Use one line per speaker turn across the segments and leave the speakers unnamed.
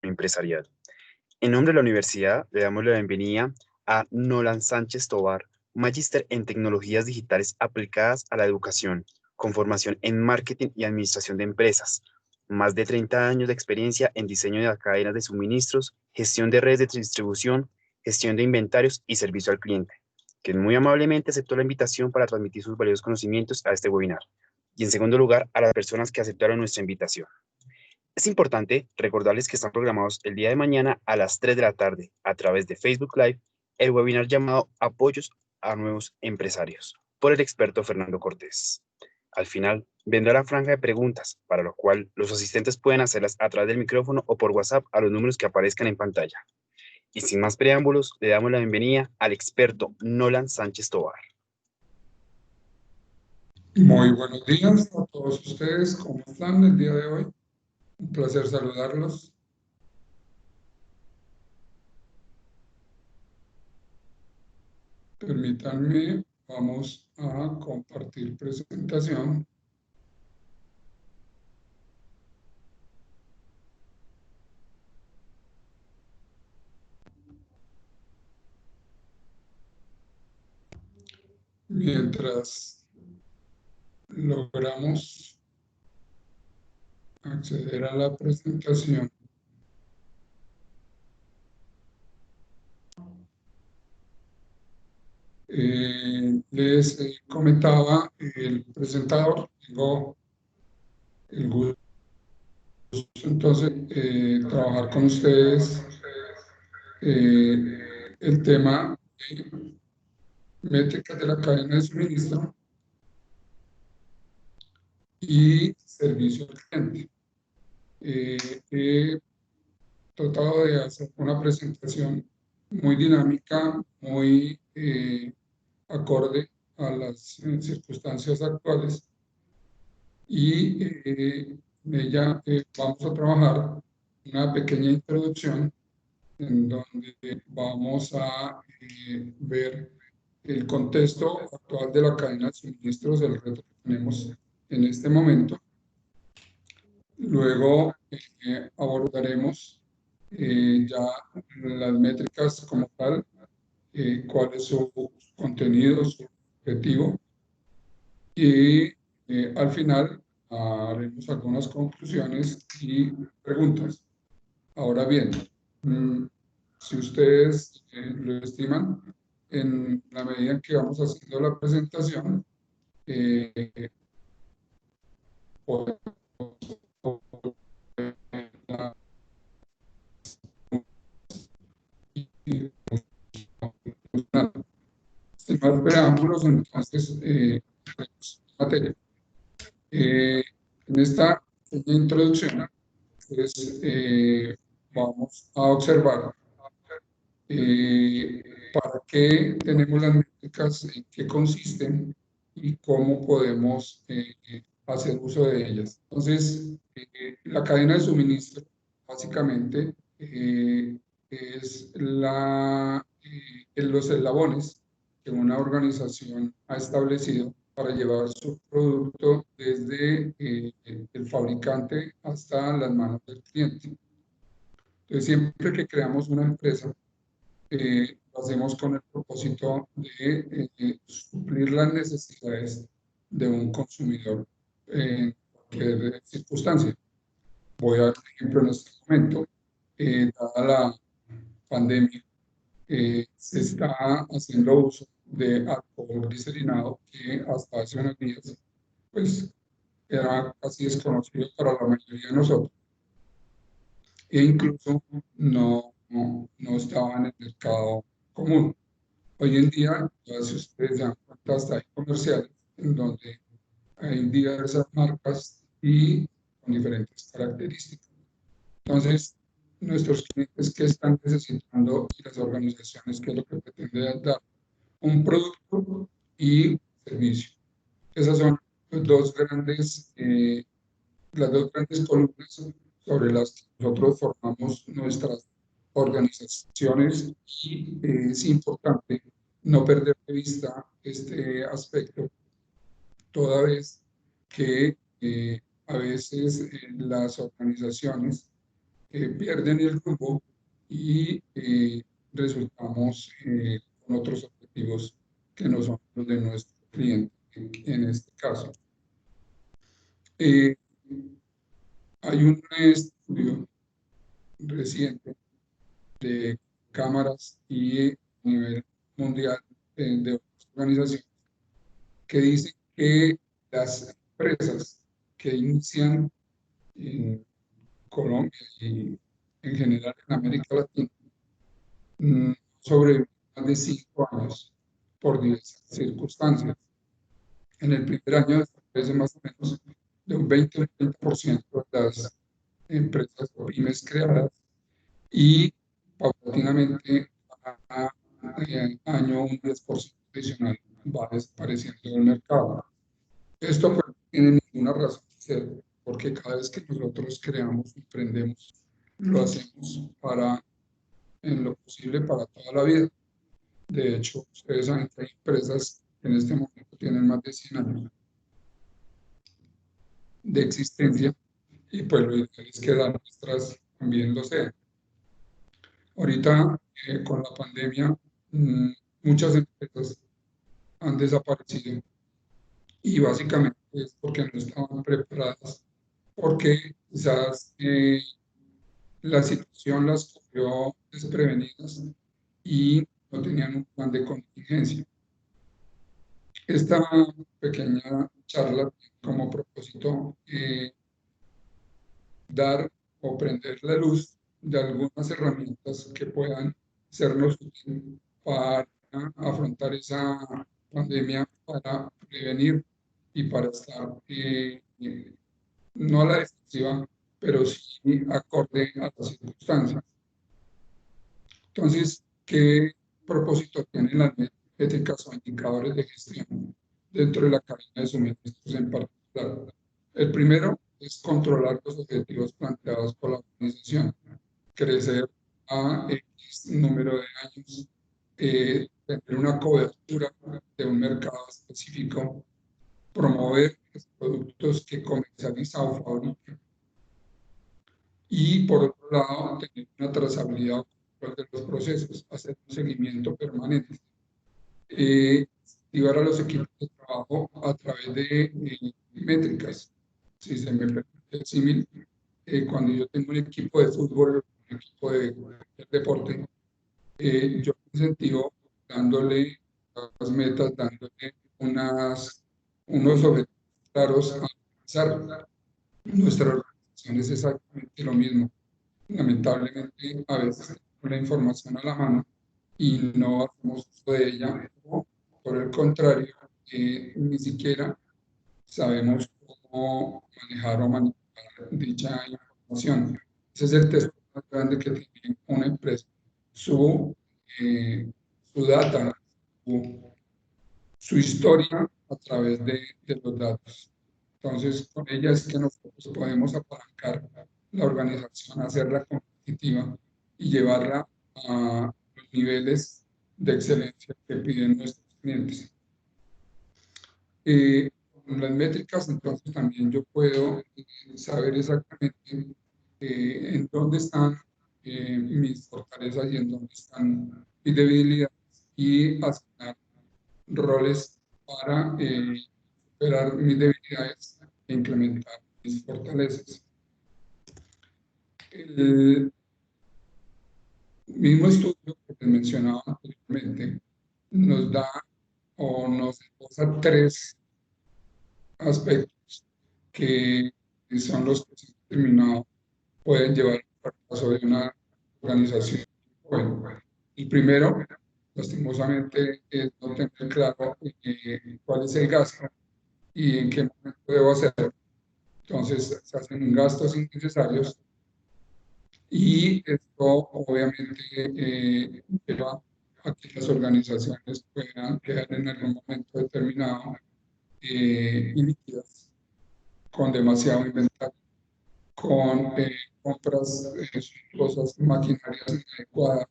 empresarial. En nombre de la universidad, le damos la bienvenida a Nolan Sánchez Tovar, magíster en tecnologías digitales aplicadas a la educación, con formación en marketing y administración de empresas, más de 30 años de experiencia en diseño de cadenas de suministros, gestión de redes de distribución, gestión de inventarios y servicio al cliente, que muy amablemente aceptó la invitación para transmitir sus valiosos conocimientos a este webinar. Y en segundo lugar, a las personas que aceptaron nuestra invitación. Es importante recordarles que están programados el día de mañana a las 3 de la tarde a través de Facebook Live el webinar llamado Apoyos a Nuevos Empresarios por el experto Fernando Cortés. Al final vendrá la franja de preguntas, para lo cual los asistentes pueden hacerlas a través del micrófono o por WhatsApp a los números que aparezcan en pantalla. Y sin más preámbulos, le damos la bienvenida al experto Nolan Sánchez Tovar.
Muy buenos días a todos ustedes, ¿cómo están el día de hoy? Un placer saludarlos. Permítanme, vamos a compartir presentación. Mientras logramos acceder a la presentación. Les comentaba el presentador, tengo el gusto entonces trabajar con ustedes el tema de métricas de la cadena de suministro y servicio al cliente. He tratado de hacer una presentación muy dinámica, muy acorde a las circunstancias actuales y en ella vamos a trabajar una pequeña introducción en donde vamos a ver el contexto actual de la cadena de suministros, el reto que tenemos en este momento. Luego abordaremos ya las métricas como tal, cuál es su contenido, su objetivo, y al final haremos algunas conclusiones y preguntas. Ahora bien, si ustedes lo estiman, en la medida en que vamos haciendo la presentación, podemos sin más preámbulos, entonces, materia. En esta pequeña introducción, pues, vamos a observar para qué tenemos las métricas, en qué consisten y cómo podemos hacer uso de ellas. Entonces, la cadena de suministro, básicamente, es los eslabones que una organización ha establecido para llevar su producto desde el fabricante hasta las manos del cliente. Entonces, siempre que creamos una empresa, lo hacemos con el propósito de suplir las necesidades de un consumidor en cualquier circunstancia. Voy a dar un ejemplo en este momento. Dada la pandemia, se está haciendo uso de alcohol glicerinado que hasta hace unos días pues, era casi desconocido para la mayoría de nosotros e incluso no estaba en el mercado común. Hoy en día, ya si ustedes se dan cuenta, hasta hay comerciales en donde hay diversas marcas y con diferentes características. Entonces, nuestros clientes que están necesitando y las organizaciones que es lo que pretenden dar un producto y servicio. Esas son las dos grandes columnas sobre las que nosotros formamos nuestras organizaciones y es importante no perder de vista este aspecto, toda vez que a veces las organizaciones pierden el rumbo y resultamos con otros objetivos que no son los de nuestro cliente en este caso. Eh, Hay un estudio reciente de cámaras y a nivel mundial de otras organizaciones que dicen que las empresas que inician en Colombia y en general en América Latina sobreviven más de 5 años por diversas circunstancias. En el primer año desaparece más o menos de un 20 o un 30% de las empresas o pymes creadas y paulatinamente a año un 10% adicional va desapareciendo del mercado. Esto pues, no tiene ninguna razón de ser, porque cada vez que nosotros creamos, emprendemos, lo hacemos para, en lo posible, para toda la vida. De hecho, ustedes saben que hay empresas que en este momento tienen más de 100 años de existencia y pues lo ideal es que las nuestras también lo sean. Ahorita, con la pandemia, muchas empresas han desaparecido y básicamente es porque no estaban preparadas, porque quizás la situación las cogió desprevenidas y no tenían un plan de contingencia. Esta pequeña charla tiene como propósito dar o prender la luz de algunas herramientas que puedan sernos útiles para afrontar esa pandemia, para prevenir y para estar no a la defensiva, pero sí acorde a las circunstancias. Entonces, ¿qué propósito tienen las métricas o indicadores de gestión dentro de la cadena de suministros en particular? El primero es controlar los objetivos planteados por la organización, crecer a X número de años, tener una cobertura de un mercado específico, promover los productos que comercializa o fabrica y por otro lado tener una trazabilidad de los procesos, hacer un seguimiento permanente, activar a los equipos de trabajo a través de métricas. Si se me permite el símil, cuando yo tengo un equipo de fútbol, un equipo de deporte, yo me incentivo dándole las metas, dándole unos objetivos claros a alcanzar. Nuestra organización es exactamente lo mismo. Lamentablemente, a veces tenemos la información a la mano y no hacemos uso de ella, o por el contrario, ni siquiera sabemos cómo manejar o manipular dicha información. Ese es el tesoro más grande que tiene una empresa, su, su data, su historia a través de los datos. Entonces, con ella es que nosotros podemos apalancar la organización, hacerla competitiva y llevarla a los niveles de excelencia que piden nuestros clientes. Con las métricas, entonces también yo puedo saber exactamente en dónde están mis fortalezas y en dónde están mis debilidades y asignar roles para superar mis debilidades e implementar mis fortalezas. El mismo estudio que les mencionaba anteriormente nos da o nos esboza 3 aspectos que son los que se han determinado pueden llevar al fracaso de una organización. Bueno, el primero, lastimosamente, es no tener claro cuál es el gasto y en qué momento debo hacerlo. Entonces, se hacen gastos innecesarios y esto obviamente lleva a que las organizaciones puedan quedar en algún momento determinado líquidas, con demasiado inventario, con compras cosas, maquinarias inadecuadas,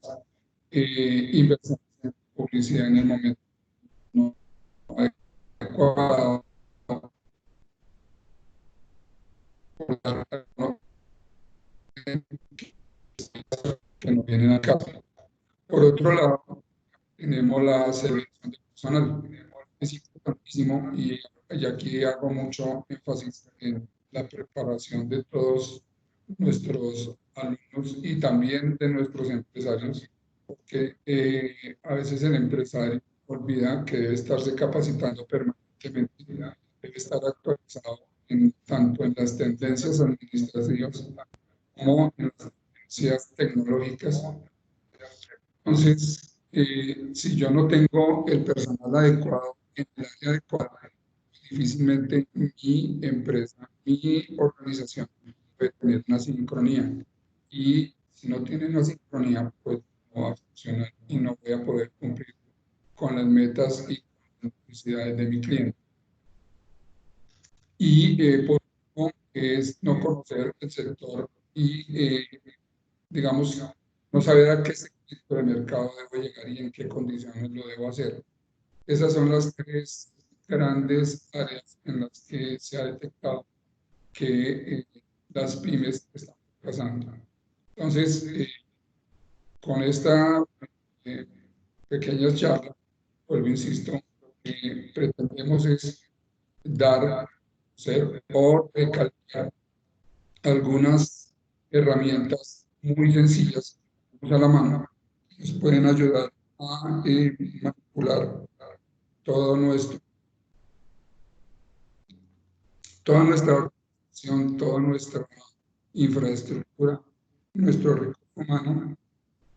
inversiones en publicidad en el momento no adecuado, que no vienen al caso. Por otro lado, tenemos la selección de personal. Es importantísimo y aquí hago mucho énfasis en la preparación de todos nuestros alumnos y también de nuestros empresarios, porque a veces el empresario olvida que debe estarse capacitando permanentemente, debe estar actualizado tanto en las tendencias administrativas como en las tendencias tecnológicas. Entonces, si yo no tengo el personal adecuado en el área adecuada, difícilmente mi empresa, mi organización puede tener una sincronía. Y si no tiene una sincronía, pues no va a funcionar y no voy a poder cumplir con las metas y con las necesidades de mi cliente. Y por último, es no conocer el sector y, digamos, no saber a qué sector de mercado debo llegar y en qué condiciones lo debo hacer. Esas son las tres grandes áreas en las que se ha detectado que las pymes están pasando. Entonces, con esta eh, pequeña charla, vuelvo, insisto, lo que pretendemos es dar, ser o recalcar algunas herramientas muy sencillas a la mano que nos pueden ayudar a manipular todo nuestro, toda nuestra organización, toda nuestra infraestructura, nuestro recurso humano,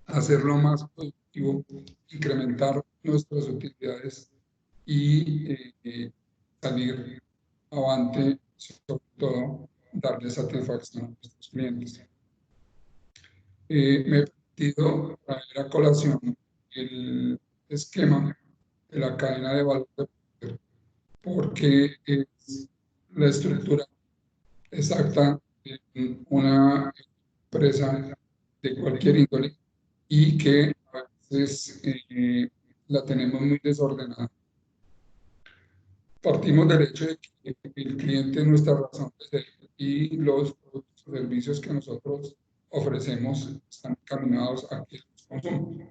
hacerlo más productivo, incrementar nuestras utilidades y salir avante, sobre todo darle satisfacción a nuestros clientes. Me he permitido traer a colación el esquema de la cadena de valor de poder, porque es la estructura exacta de una empresa de cualquier índole y que a veces la tenemos muy desordenada. Partimos del hecho de que el cliente es nuestra razón de ser y los productos o servicios que nosotros ofrecemos están encaminados a que los consumamos.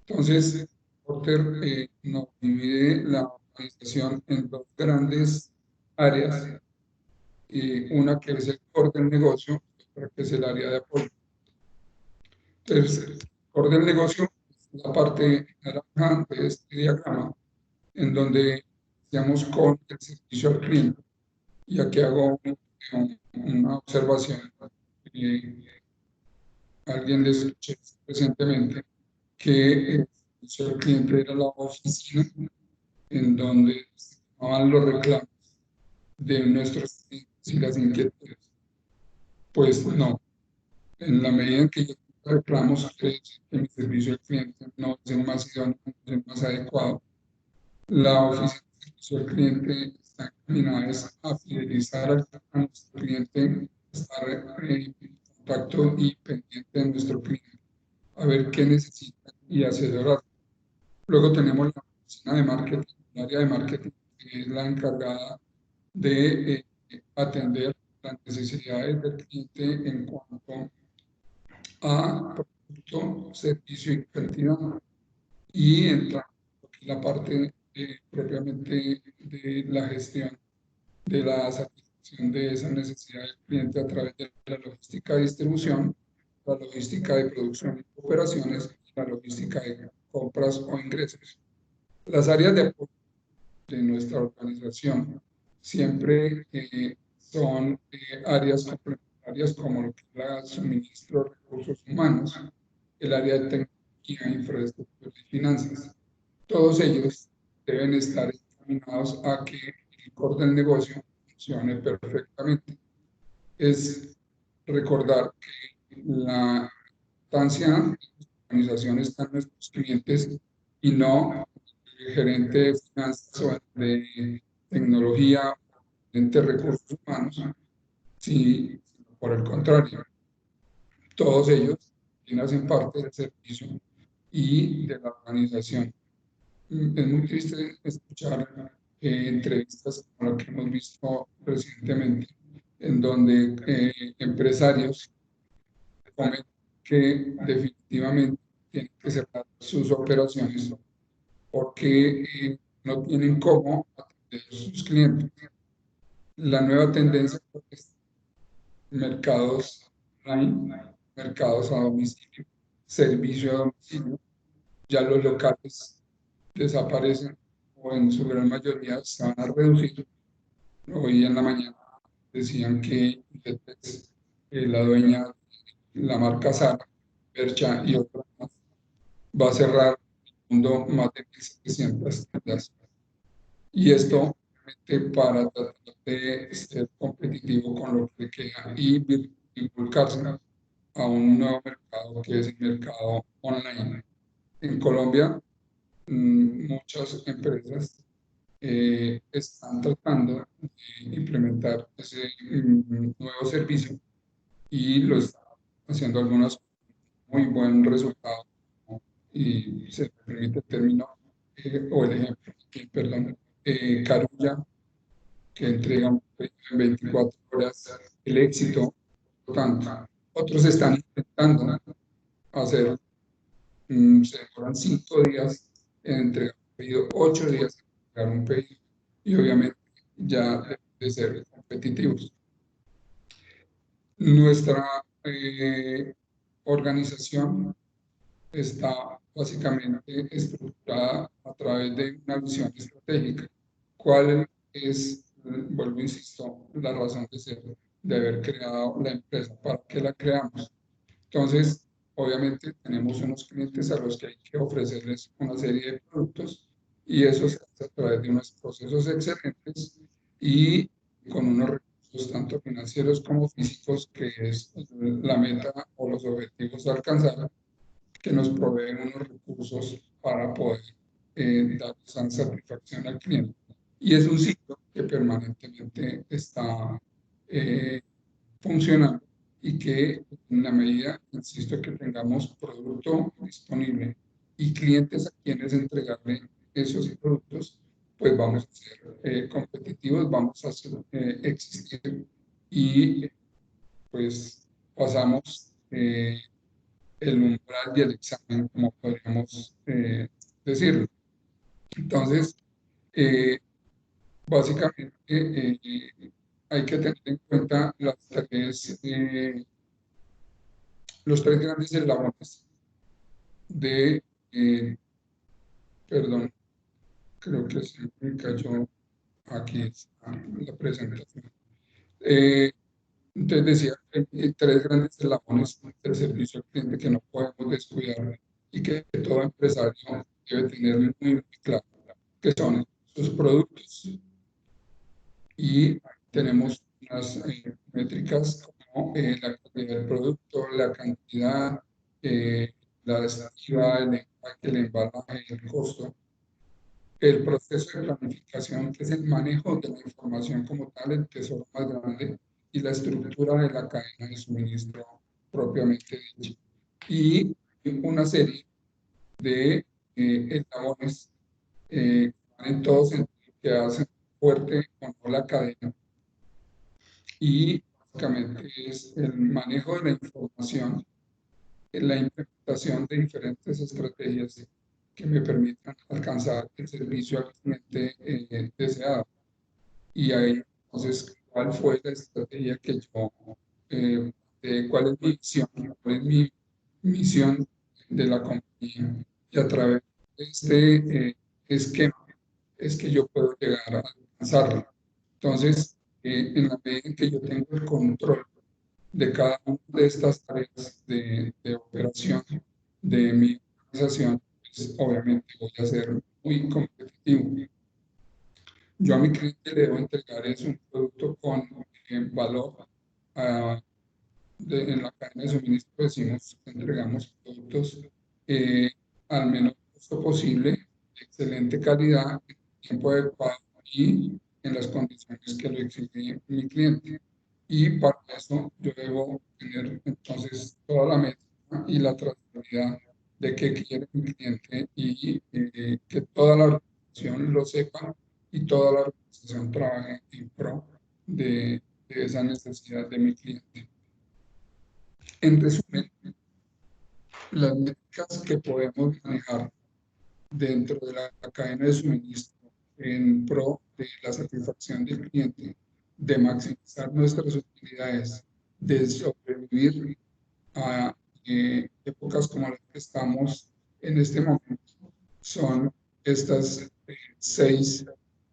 Entonces, Porter nos divide la organización en dos grandes áreas, una que es el core del negocio, otra que es el área de apoyo. Entonces, el core del negocio es la parte naranja de este diagrama, en donde iniciamos con el servicio al cliente. Y aquí hago una observación. Alguien le escuché recientemente que el servicio al cliente era la oficina en donde estaban los reclamos de nuestros clientes y las inquietudes. Pues no, en la medida en que yo tengo reclamos, que mi servicio al cliente no es el más idóneo, no es el más adecuado, la oficina de servicio al cliente está encaminada a fidelizar a nuestro cliente, estar en contacto y pendiente de nuestro cliente, a ver qué necesita y asesorar. Luego tenemos la oficina de marketing, el área de marketing, que es la encargada de atender las necesidades del cliente en cuanto a producto, servicio y cantidad. Y entra la parte propiamente de la gestión de la satisfacción de esa necesidad del cliente a través de la logística de distribución, la logística de producción y operaciones, y la logística de compras o ingresos. Las áreas de apoyo de nuestra organización siempre son áreas complementarias como lo que es la suministro de recursos humanos, el área de tecnología, infraestructura y finanzas. Todos ellos deben estar encaminados a que el core del negocio funcione perfectamente. Es recordar que la importancia de la organización está en nuestros clientes y no el gerente de finanzas o de tecnología, de recursos humanos, sino por el contrario, todos ellos hacen parte del servicio y de la organización. Es muy triste escuchar entrevistas como la que hemos visto recientemente, en donde empresarios comentan que definitivamente tienen que cerrar sus operaciones porque no tienen cómo atender a sus clientes. La nueva tendencia es mercados online, mercados a domicilio, servicio a domicilio. Ya los locales desaparecen o en su gran mayoría se van a reducir. Hoy en la mañana decían que la dueña, la marca Zara, Bercha y otras más, va a cerrar el mundo más de 1.700 tiendas. Y esto obviamente, para tratar de ser competitivo con lo que queda y inculcarse a un nuevo mercado que es el mercado online. En Colombia, muchas empresas están tratando de implementar ese nuevo servicio y lo están haciendo algunas muy buen resultado. Y se me permite el término o el ejemplo, perdón, Carulla, que entrega un pedido en 24 horas el éxito. Por tanto, otros están intentando hacer, se demoran 5 días en entregar un pedido, 8 días en entregar un pedido, y obviamente ya deben de ser competitivos. Nuestra organización está básicamente estructurada a través de una visión estratégica. ¿Cuál es, vuelvo, insisto, la razón de ser, de haber creado la empresa? ¿Para qué la creamos? Entonces, obviamente tenemos unos clientes a los que hay que ofrecerles una serie de productos y eso se hace a través de unos procesos excelentes y con unos recursos tanto financieros como físicos, que es la meta o los objetivos a alcanzar, que nos proveen unos recursos para poder dar esa satisfacción al cliente. Y es un ciclo que permanentemente está funcionando y que en la medida, insisto, que tengamos producto disponible y clientes a quienes entregarle esos productos, pues vamos a ser competitivos, vamos a hacer, existir y pues pasamos el umbral y el examen, como podríamos decirlo. Entonces, eh, básicamente hay que tener en cuenta los tres grandes eslabones de, perdón, creo que se me cayó aquí la presentación. Entonces decía, hay tres grandes eslabones del servicio al cliente que no podemos descuidar y que todo empresario debe tener muy claro, que son sus productos. Y tenemos unas métricas como la calidad del producto, la cantidad, la estiba, el empaque, el embalaje, el costo, el proceso de planificación, que es el manejo de la información como tal, el tesoro más grande, y la estructura de la cadena de suministro propiamente dicha. Y una serie de eslabones que van en todo sentido, que hacen fuerte o no la cadena. Y básicamente es el manejo de la información, la implementación de diferentes estrategias que me permitan alcanzar el servicio al cliente deseado. Y ahí, entonces, ¿cuál fue la estrategia que yo, cuál es mi visión, cuál es mi misión de la compañía? Y a través de este esquema es que yo puedo llegar a alcanzarlo. Entonces, en la medida en que yo tengo el control de cada una de estas tareas de operación de mi organización, pues obviamente voy a ser muy competitivo. Yo a mi cliente le debo entregar es un producto con valor. ah, en la cadena de suministro decimos que entregamos productos eh, al menor costo posible, excelente calidad, en tiempo adecuado y en las condiciones que lo exige mi cliente. Y para eso yo debo tener entonces toda la meta y la trazabilidad de qué quiere mi cliente y que toda la organización lo sepa y toda la organización trabaje en pro de esa necesidad de mi cliente. En resumen, las métricas que podemos manejar dentro de la cadena de suministro en pro de la satisfacción del cliente, de maximizar nuestras utilidades, de sobrevivir a épocas como las que estamos en este momento, son estas 6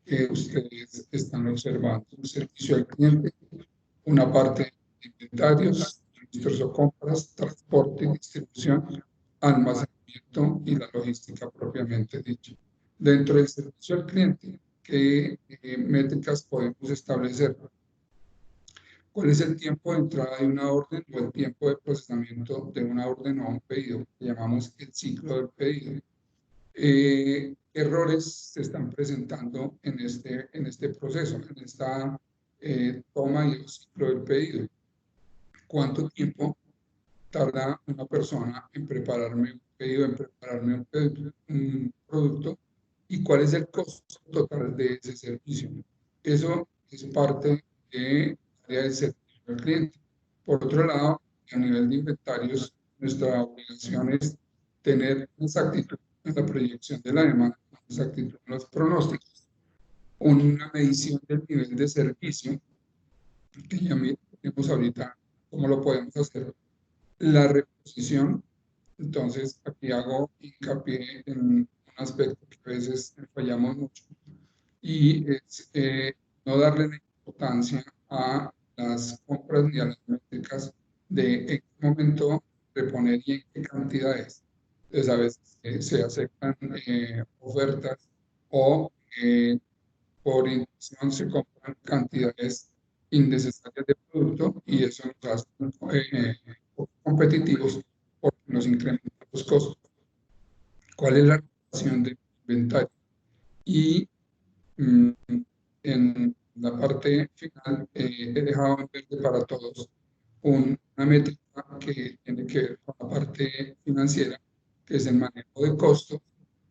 que ustedes están observando. Un servicio al cliente, una parte de inventarios, registros o compras, transporte, distribución, almacenamiento y la logística propiamente dicha. Dentro del servicio al cliente, ¿qué métricas podemos establecer? ¿Cuál es el tiempo de entrada de una orden o el tiempo de procesamiento de una orden o un pedido? Que llamamos el ciclo del pedido. Errores se están presentando en este proceso, en esta toma y el ciclo del pedido. ¿Cuánto tiempo tarda una persona en prepararme un pedido, en prepararme un producto? ¿Y cuál es el costo total de ese servicio? Eso es parte de área de servicio al cliente. Por otro lado, a nivel de inventarios, nuestra obligación es tener exactitud en la proyección de la demanda, exactitud en los pronósticos, una medición del nivel de servicio, que ya miremos ahorita cómo lo podemos hacer, la reposición. Entonces, aquí hago hincapié en un aspecto que a veces fallamos mucho, y es no darle la importancia a las compras ni a las métricas de en qué momento reponer y en qué cantidades. Entonces, a veces se aceptan ofertas o por intención se compran cantidades innecesarias de producto y eso nos hace competitivos porque nos incrementa los costos. ¿Cuál es la relación de inventario? Y en la parte final he dejado en verde para todos una métrica que tiene que ver con la parte financiera, que es el manejo de costos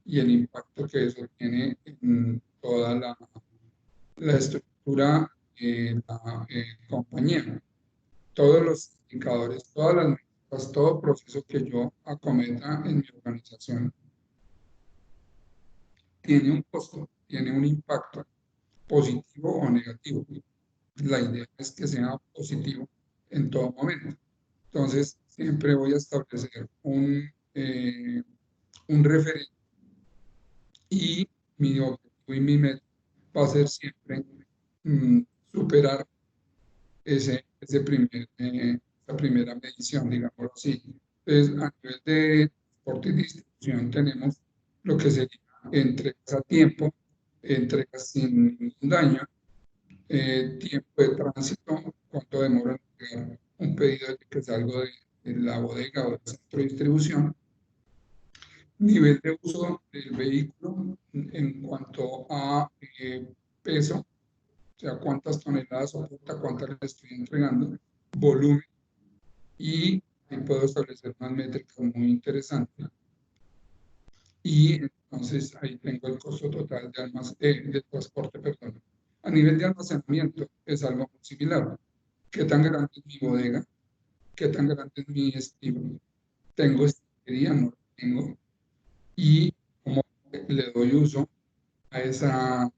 y el impacto que eso tiene en toda la estructura de la compañía. Todos los indicadores, todas las métricas, todo proceso que yo acometa en mi organización tiene un costo, tiene un impacto positivo o negativo. La idea es que sea positivo en todo momento. Entonces, siempre voy a establecer un referente y mi objetivo y mi meta va a ser siempre superar esa primera medición, digámoslo así. Entonces, a nivel de transporte y distribución tenemos lo que sería entregas a tiempo, entregas sin ningún daño, tiempo de tránsito, cuánto demora en entregar un pedido de que salgo de la bodega o del centro de distribución, nivel de uso del vehículo en cuanto a peso, o sea, cuántas toneladas soporta, cuántas le estoy entregando, volumen, y ahí puedo establecer unas métricas muy interesantes. Y entonces ahí tengo el costo total de transporte, perdón. A nivel de almacenamiento es algo muy similar. ¿Qué tan grande es mi bodega? ¿Qué tan grande es mi estilo? ¿Tengo estantería? No lo tengo. Y cómo le doy uso a esa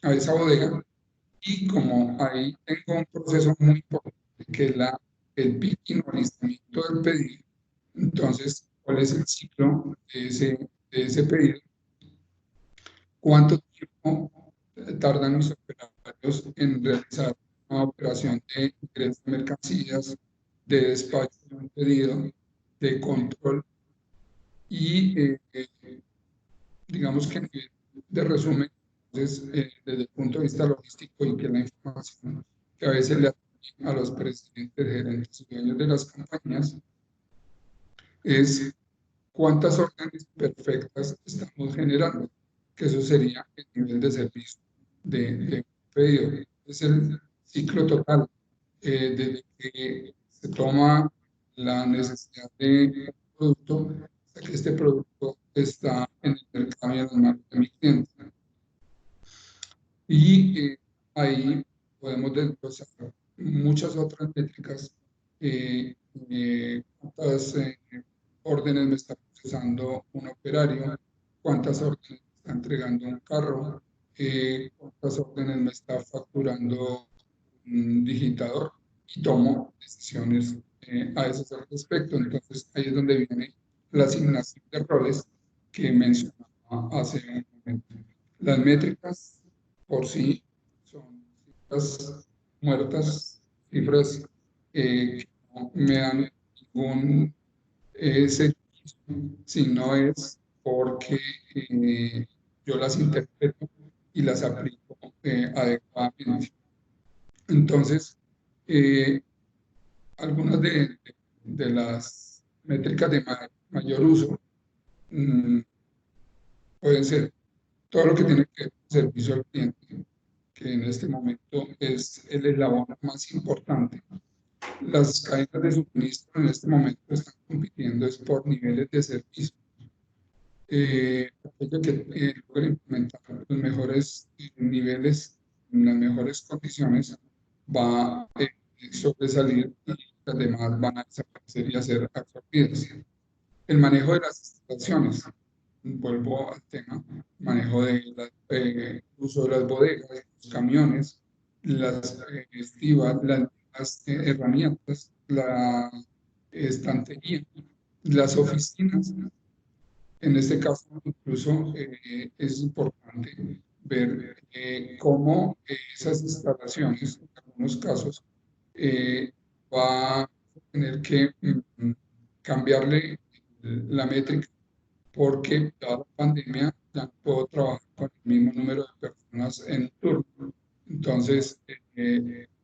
bodega. Y como ahí tengo un proceso muy importante, que es el picking o alistamiento del pedido, entonces, ¿cuál es el ciclo de ese pedido? ¿Cuánto tiempo tardan mis operarios en realizar una operación de ingreso de mercancías, de despacho de un pedido, de control? Y digamos que a nivel de resumen, entonces, desde el punto de vista logístico y que la información que a veces le atribuyen a los presidentes, gerentes y dueños de las compañías, es cuántas órdenes perfectas estamos generando, que eso sería el nivel de servicio de un pedido. Es el ciclo total, desde que se toma la necesidad de un producto hasta que este producto está en el mercado y en las manos de mi cliente. Y ahí podemos desglosar muchas otras métricas cuántas órdenes me está procesando un operario, cuántas órdenes me está entregando un carro, cuántas órdenes me está facturando un digitador y tomo decisiones a ese respecto. Entonces ahí es donde viene la asignación de roles que mencionaba hace un momento. Las métricas por sí son cifras muertas, cifras que no me dan ningún servicio, si no es porque yo las interpreto y las aplico adecuadamente. Entonces, eh, algunas de las métricas de mayor uso mm, pueden ser todo lo que tiene que ver con servicio al cliente, que en este momento es el eslabón más importante. Las cadenas de suministro en este momento están compitiendo es por niveles de servicio. Aquello que logra implementar los mejores niveles, las mejores condiciones, va a sobresalir y las demás van a desaparecer y a ser absorbidas. El manejo de las instalaciones, vuelvo al tema, manejo de uso de las bodegas, los camiones, las estivas, las herramientas, la estantería, las oficinas. En este caso, incluso es importante ver cómo esas instalaciones, en algunos casos, eh, va a tener que cambiarle la métrica porque dada la pandemia ya no puedo trabajar con el mismo número de personas en un turno. Entonces,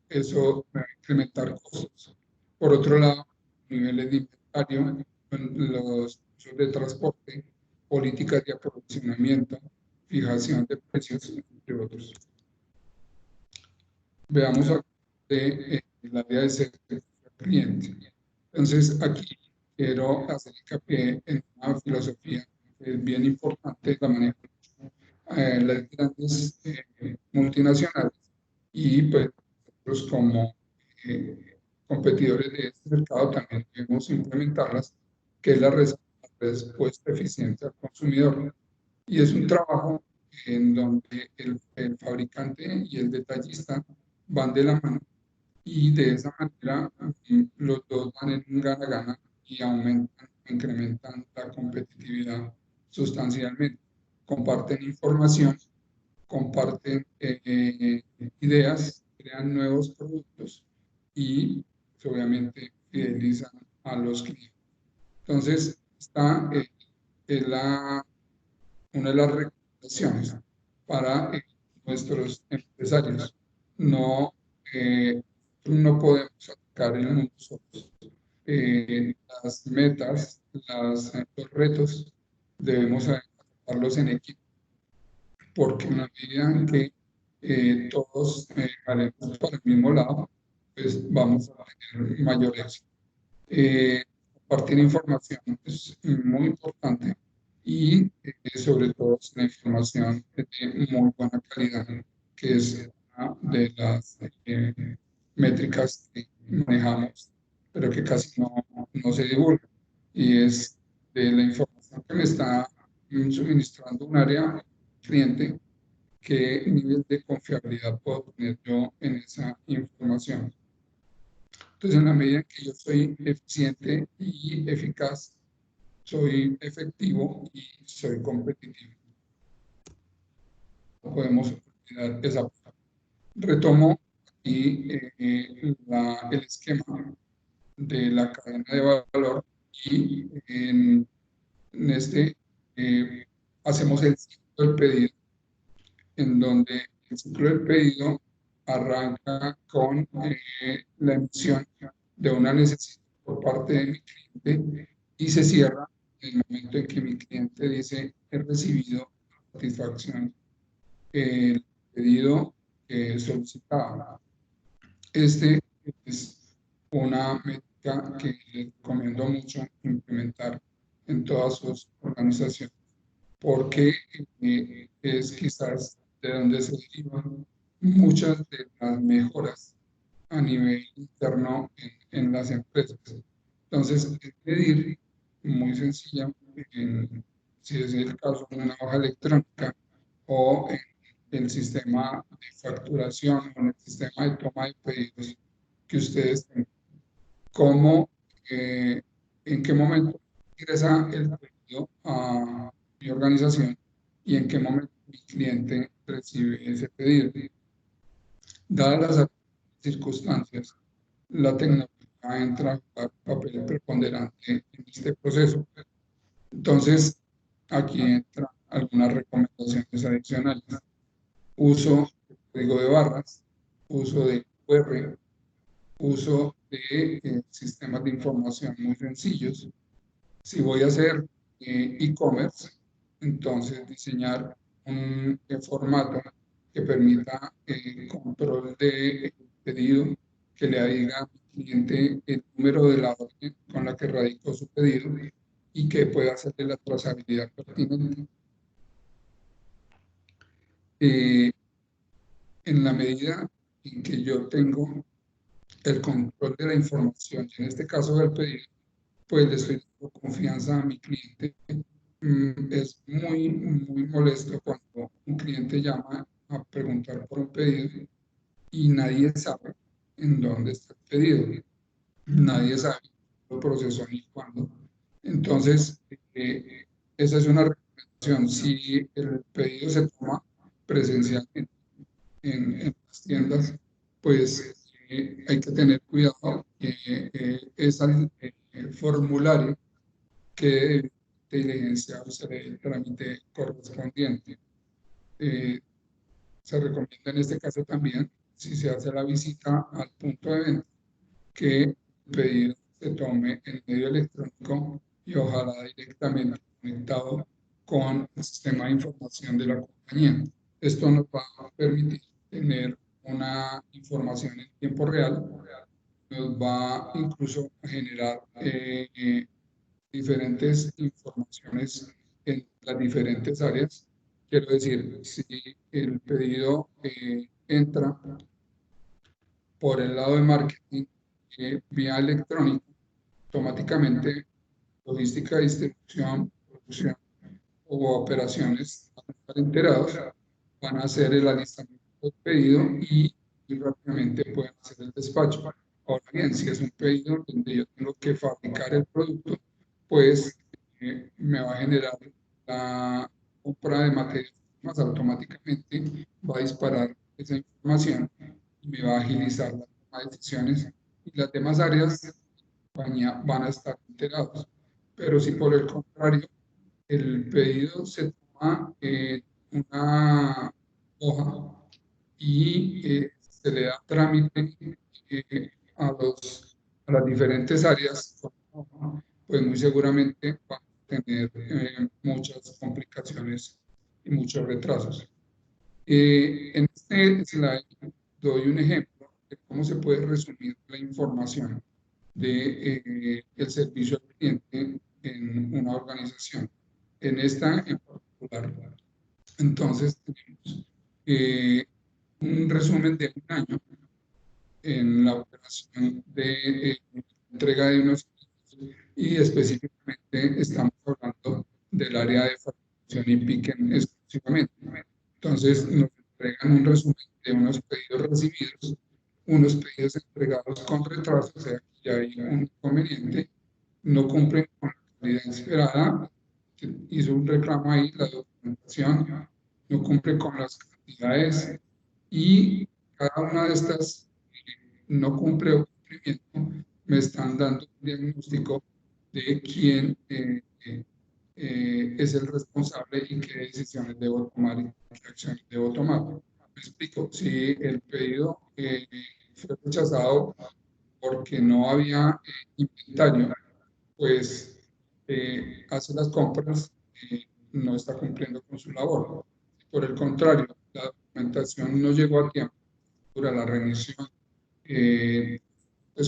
eso me va a incrementar costos. Por otro lado, niveles de inventario, los usos de transporte, políticas de aprovisionamiento, fijación de precios, entre otros. Veamos el área de servicio al cliente. Entonces, aquí quiero hacer hincapié en una filosofía que es bien importante, la manejo las grandes multinacionales y pues nosotros como competidores de este mercado también debemos implementarlas, que es la respuesta eficiente al consumidor. Y es un trabajo en donde el fabricante y el detallista van de la mano y de esa manera los dos van en un gana-gana y aumentan, incrementan la competitividad sustancialmente. Comparten información, comparten ideas, crean nuevos productos y pues, obviamente fidelizan a los clientes. Entonces, esta es una de las recomendaciones para nuestros empresarios. No, no podemos atacar el mundo solos. Las metas, los retos, debemos atacarlos en equipo, porque en la medida en que todos jalemos para el mismo lado, pues vamos a tener mayor éxito. Compartir información es muy importante y sobre todo es una información de muy buena calidad, que es una de las métricas que manejamos, pero que casi no se divulga. Y es de la información que me está suministrando un área cliente, qué nivel de confiabilidad puedo tener yo en esa información. Entonces, en la medida en que yo soy eficiente y eficaz, soy efectivo y soy competitivo. No podemos olvidar esa parte. Retomo aquí el esquema de la cadena de valor y en este hacemos el ciclo del pedido, en donde el ciclo del pedido arranca con la emisión de una necesidad por parte de mi cliente y se cierra en el momento en que mi cliente dice he recibido satisfacción el pedido que solicitaba. Este es una métrica que les recomiendo mucho implementar en todas sus organizaciones, porque es quizás de donde se derivan muchas de las mejoras a nivel interno en las empresas. Entonces, es medir muy sencilla, si es el caso de una hoja electrónica o en el sistema de facturación o en el sistema de toma de pedidos que ustedes tengan. ¿Cómo, en qué momento ingresa el pedido a mi organización y en qué momento mi cliente recibe ese pedido? Dadas las circunstancias, la tecnología entra a jugar un papel preponderante en este proceso. Entonces, aquí entran algunas recomendaciones adicionales. Uso de código de barras, uso de QR, uso de sistemas de información muy sencillos. Si voy a hacer e-commerce, entonces diseñar un formato que permita control de pedido, que le diga a mi cliente el número de la orden con la que radicó su pedido y que pueda hacerle la trazabilidad pertinente. En la medida en que yo tengo el control de la información, y en este caso del pedido, pues le estoy dando confianza a mi cliente. Es muy molesto cuando un cliente llama a preguntar por un pedido y nadie sabe en dónde está el pedido, nadie sabe el proceso ni cuándo. Entonces, esa es una recomendación. Si el pedido se toma presencialmente en las tiendas, pues hay que tener cuidado que es el formulario que debe diligenciarse el trámite correspondiente. Se recomienda en este caso también, si se hace la visita al punto de venta, que el pedido se tome en medio electrónico y ojalá directamente conectado con el sistema de información de la compañía. Esto nos va a permitir tener una información en tiempo real, nos va incluso a generar diferentes informaciones en las diferentes áreas. Quiero decir, si el pedido entra por el lado de marketing vía electrónica, automáticamente logística, distribución, producción o operaciones van a estar enterados, van a hacer el alistamiento del pedido y rápidamente pueden hacer el despacho. Ahora bien, si es un pedido donde yo tengo que fabricar el producto, pues me va a generar la compra de materias más automáticamente, va a disparar esa información y me va a agilizar la toma de decisiones y las demás áreas de la compañía van a estar enterados. Pero si por el contrario el pedido se toma en una hoja y se le da trámite a las diferentes áreas, pues muy seguramente va a tener muchas complicaciones y muchos retrasos. En este slide doy un ejemplo de cómo se puede resumir la información de el servicio al cliente en una organización. En esta en particular, entonces tenemos un resumen de un año en la operación de entrega de unos servicios y específicamente estamos hablando del área de facturación y piquen exclusivamente. Entonces nos entregan un resumen de unos pedidos recibidos, unos pedidos entregados con retraso, o sea, que ya hay un inconveniente, no cumplen con la calidad esperada, hizo un reclamo ahí, la documentación, no cumple con las cantidades y cada una de estas no cumple o cumplimiento, me están dando un diagnóstico de quién es el responsable y qué decisiones debo tomar y qué acciones debo tomar. Me explico, si el pedido fue rechazado porque no había inventario, pues hace las compras, no está cumpliendo con su labor. Por el contrario, la documentación no llegó a tiempo durante la remisión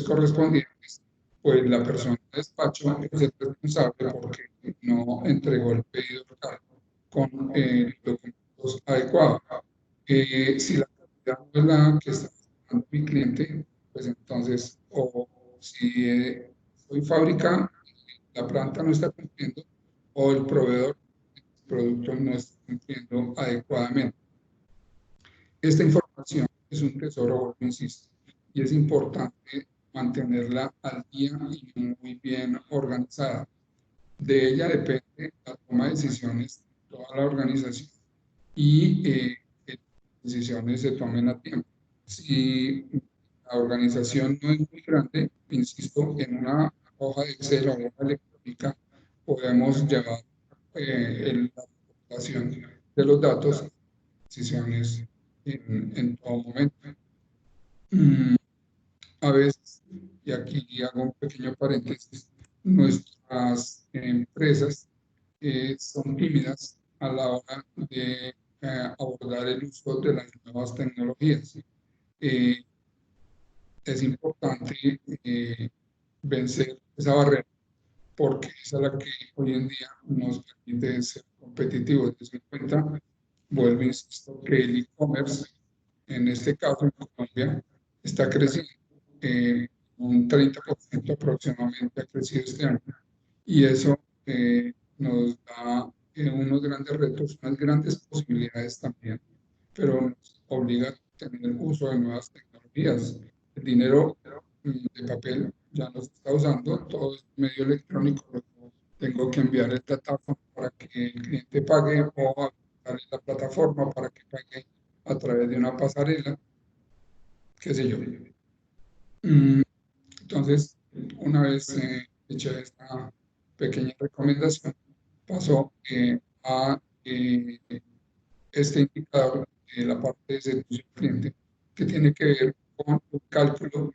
correspondientes, pues la persona de despacho es el responsable porque no entregó el pedido con los documentos adecuados. Si la cantidad no es la que está buscando mi cliente, pues entonces o si soy fábrica, la planta no está cumpliendo o el proveedor del producto no está cumpliendo adecuadamente. Esta información es un tesoro, vuelvo, insisto, y es importante mantenerla al día y muy bien organizada. De ella depende la toma de decisiones de toda la organización y que las decisiones se tomen a tiempo. Si la organización no es muy grande, insisto, en una hoja de Excel o hoja electrónica podemos llevar la recopilación de los datos, decisiones en todo momento. A veces, y aquí hago un pequeño paréntesis, nuestras empresas son tímidas a la hora de abordar el uso de las nuevas tecnologías. Eh, es importante vencer esa barrera porque esa es la que hoy en día nos permite ser competitivos. Desde cuenta, vuelvo a insisto, que el e-commerce, en este caso en Colombia, está creciendo. Un 30% aproximadamente ha crecido este año. Y eso nos da unos grandes retos, unas grandes posibilidades también, pero nos obliga a tener uso de nuevas tecnologías. El dinero de papel ya no se está usando, todo es medio electrónico. Tengo que enviar el datáfono para que el cliente pague o darle la plataforma para que pague a través de una pasarela, qué sé yo. Entonces, una vez hecha esta pequeña recomendación, pasó a este indicador de la parte de servicio al cliente, que tiene que ver con el cálculo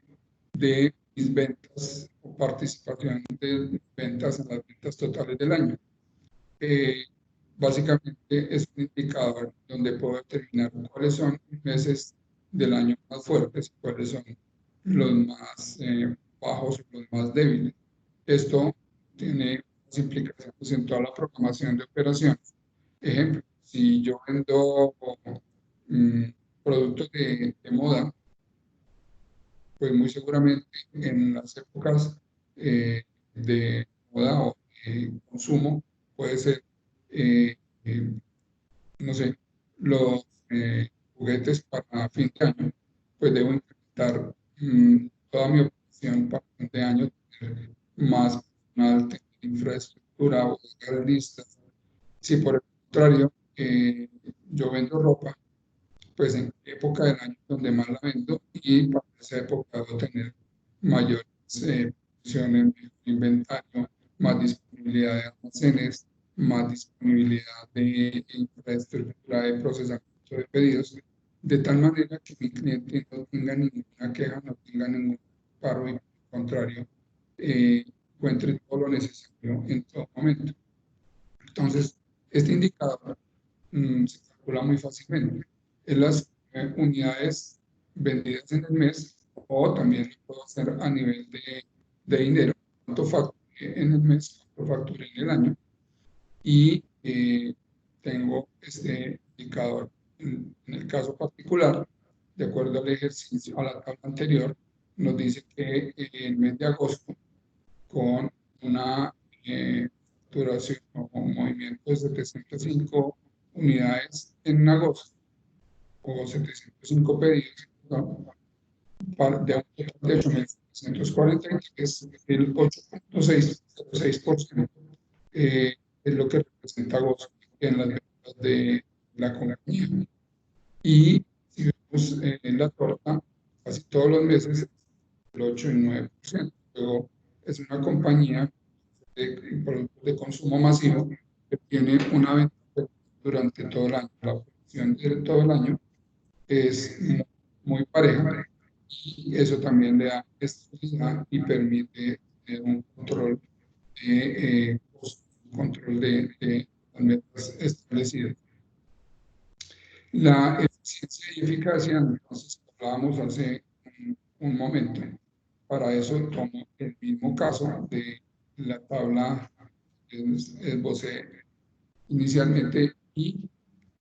de mis ventas o participación de mis ventas en las ventas totales del año. Eh, Básicamente es un indicador donde puedo determinar cuáles son los meses del año más fuertes y cuáles son los más bajos o los más débiles. Esto tiene implicaciones en toda la programación de operaciones. Ejemplo, si yo vendo mm, productos de moda, pues muy seguramente en las épocas de moda o de consumo puede ser, eh, eh, no sé, los juguetes para fin de año, pues debo incrementar toda mi operación para fin de año, tener más personal, tener infraestructura o dejar listas. Si por el contrario yo vendo ropa, pues en época del año donde más la vendo y para esa época debo tener mayores posiciones de inventario, más disponibilidad de almacenes, más disponibilidad de infraestructura de procesamiento de pedidos, de tal manera que mi cliente no tenga ninguna queja, no tenga ningún paro y, al contrario, encuentre todo lo necesario en todo momento. Entonces, este indicador se calcula muy fácilmente. En las unidades vendidas en el mes o también lo puedo hacer a nivel de dinero, cuánto facturé en el mes, cuánto facturé en el año y tengo este indicador. En el caso particular, de acuerdo al ejercicio, a la tabla anterior, nos dice que el mes de agosto con una duración o un movimiento de 705 unidades en agosto o 705 pedidos, ¿no? De un total de 8.740, que es el 8,6%, es lo que representa agosto en las ventas de la compañía. Y si vemos en la torta, casi todos los meses, el 8 y 9%. Luego, es una compañía de productos de consumo masivo que tiene una venta durante todo el año. La producción de todo el año es muy pareja y eso también le da estabilidad y permite tener un control de costos, un control de las metas establecidas. La eficiencia y eficacia, entonces, hablábamos hace un momento. Para eso tomo el mismo caso de la tabla que esbocé inicialmente y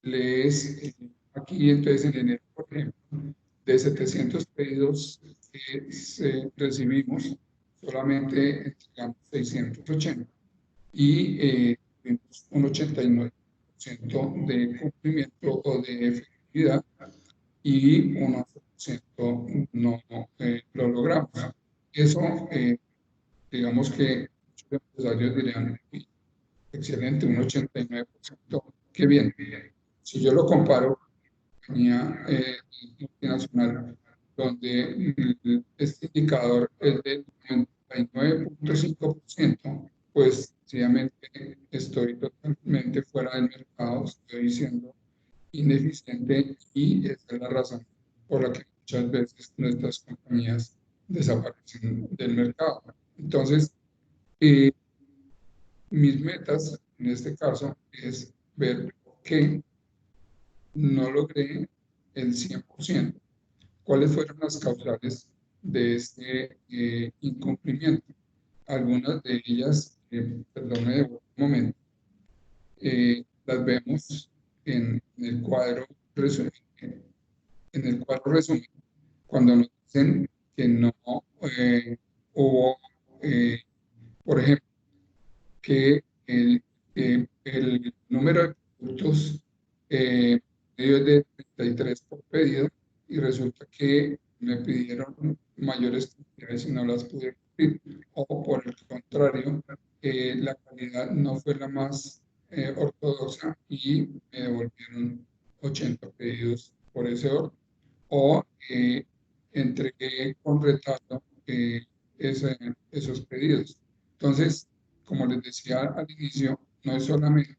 les aquí entonces en enero, por ejemplo, de 700 pedidos que recibimos, solamente entregamos 680 y tuvimos un 89% de cumplimiento o de efectividad y un 11% no lo logramos. Eso, digamos que muchos empresarios dirían, "Uy, excelente, un 89%, qué bien". Si yo lo comparo con una compañía multinacional donde este indicador es del 99.5%, pues sencillamente estoy totalmente fuera del mercado, estoy siendo ineficiente y esa es la razón por la que muchas veces nuestras compañías desaparecen del mercado. Entonces, eh, mis metas en este caso es ver por qué no logré el 100%, cuáles fueron las causales de este incumplimiento. Algunas de ellas, perdón, me devuelvo un momento, las vemos en el cuadro resumen, en el cuadro resumen, cuando nos dicen que no hubo, eh, por ejemplo, que el número de productos es de 33 por pedido y resulta que me pidieron mayores cantidades y no las pude cumplir. O por el contrario, la calidad no fue la más ortodoxa y me devolvieron 80 pedidos por ese orden. O entregué con retardo esos pedidos. Entonces, como les decía al inicio, no es solamente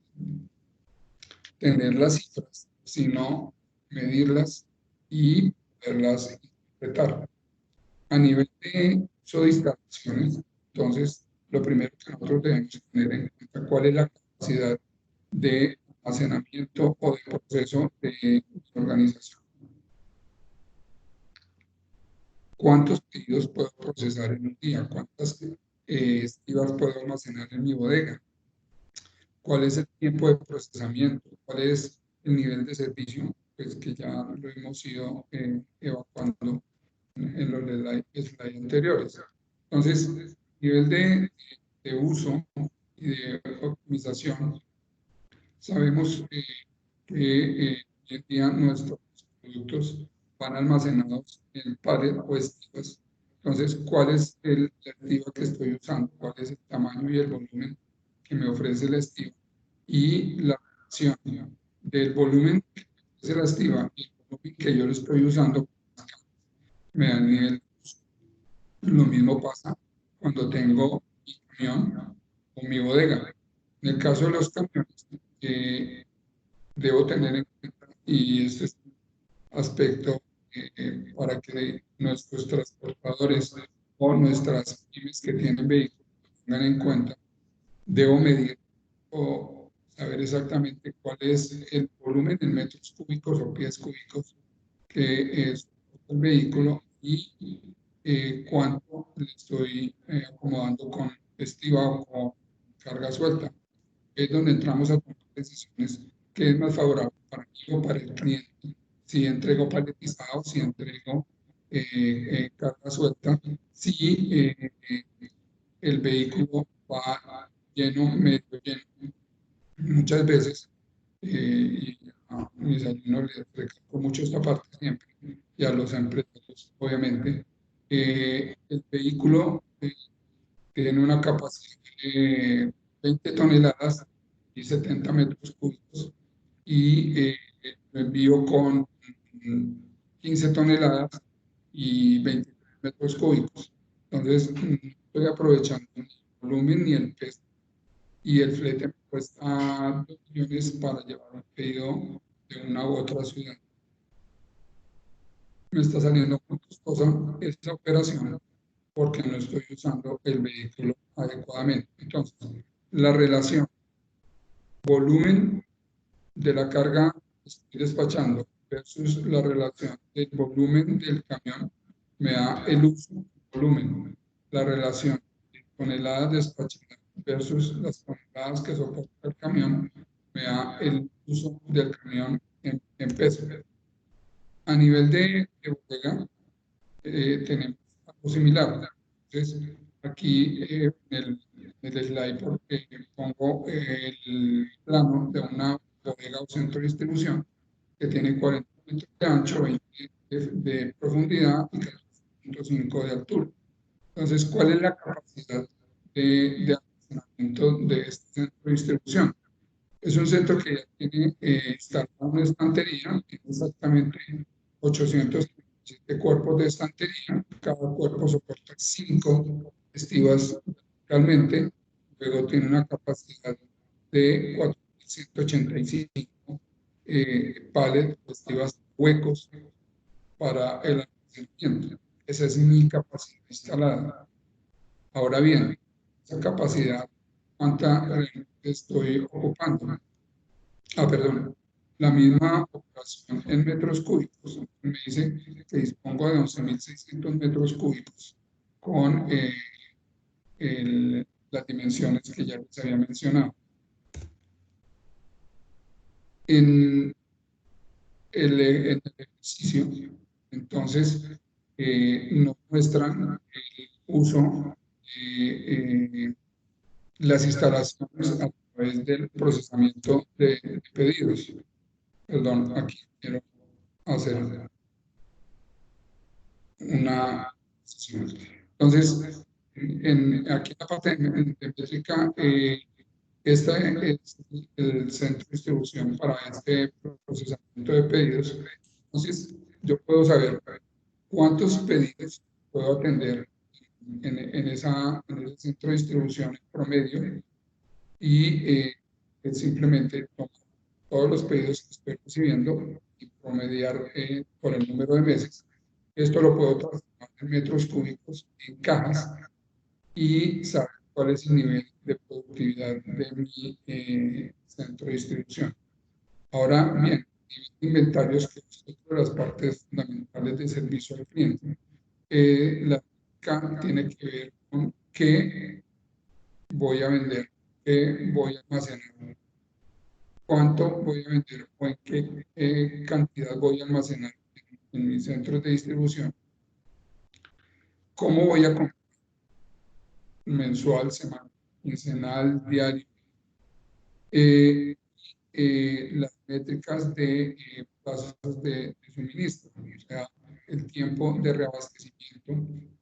tener las cifras, sino medirlas y poderlas interpretar. A nivel de uso de instalaciones, entonces, lo primero que nosotros debemos tener en cuenta cuál es la capacidad de almacenamiento o de proceso de organización. ¿Cuántos pedidos puedo procesar en un día? ¿Cuántas estivas puedo almacenar en mi bodega? ¿Cuál es el tiempo de procesamiento? ¿Cuál es el nivel de servicio? Pues que ya lo hemos ido evacuando en los slides anteriores. Entonces, nivel de uso y de optimización, sabemos que hoy en día nuestros productos van almacenados en pared o estivas. Entonces, ¿cuál es la estiva que estoy usando? ¿Cuál es el tamaño y el volumen que me ofrece la estiva? Y la relación del volumen que me ofrece la estiva y el volumen que yo lo estoy usando me da el nivel de uso. Lo mismo pasa cuando tengo mi camión o mi bodega. En el caso de los camiones, debo tener en cuenta, y este es un aspecto para que nuestros transportadores o nuestras pymes que tienen vehículos tengan en cuenta, debo medir o saber exactamente cuál es el volumen en metros cúbicos o pies cúbicos que es el vehículo y cuánto le estoy acomodando con estiva o con carga suelta. Es donde entramos a tomar decisiones que es más favorable para mí o para el cliente. Si entrego paletizado, si entrego carga suelta, si el vehículo va lleno, medio lleno. Muchas veces, y a mis alumnos les recalco mucho esta parte siempre, y a los empresarios, obviamente, el vehículo tiene una capacidad de 20 toneladas y 70 metros cúbicos, y lo envío con 15 toneladas y 23 metros cúbicos. Entonces, no estoy aprovechando ni el volumen ni el peso, y el flete me cuesta 2 millones para llevar un pedido de una u otra ciudad. Me está saliendo muy costosa esta operación porque no estoy usando el vehículo adecuadamente. Entonces, la relación volumen de la carga que estoy despachando versus la relación del volumen del camión me da el uso del volumen. La relación de toneladas despachadas versus las toneladas que soporta el camión me da el uso del camión en peso. A nivel de bodega, tenemos algo similar. Entonces, Aquí en el slide porque pongo el plano de una bodega o centro de distribución que tiene 40 metros de ancho, 20 de profundidad y 14.5 de altura. Entonces, ¿cuál es la capacidad de almacenamiento de este centro de distribución? Es un centro que ya tiene instalada una estantería, tiene exactamente 837 cuerpos de estantería, cada cuerpo soporta 5 estivas verticalmente, luego tiene una capacidad de 4.185 pallets, estivas huecos para el almacenamiento. Esa es mi capacidad instalada. Ahora bien, esa capacidad, ¿cuánta estoy ocupando? Perdón, la misma operación en metros cúbicos. Me dice que dispongo de 11.600 metros cúbicos con las dimensiones que ya les había mencionado. En en el ejercicio, entonces, nos muestran el uso de las instalaciones a través del procesamiento de pedidos. Perdón, aquí quiero hacer una sesión. Entonces, aquí en la parte de métrica, este es el centro de distribución para este procesamiento de pedidos. Entonces, yo puedo saber cuántos pedidos puedo atender en ese centro de distribución en promedio y simplemente tomar todos los pedidos que estoy recibiendo y promediar por el número de meses. Esto lo puedo transformar en metros cúbicos, en cajas, y saber cuál es el nivel de productividad de mi centro de distribución. Ahora bien, inventarios, que es otra de las partes fundamentales de servicio al cliente. La técnica tiene que ver con qué voy a vender, qué voy a almacenar, cuánto voy a vender o en qué cantidad voy a almacenar en mis centros de distribución, cómo voy a comprar mensual, semanal, quincenal, diario, las métricas de plazos de suministro, o sea, el tiempo de reabastecimiento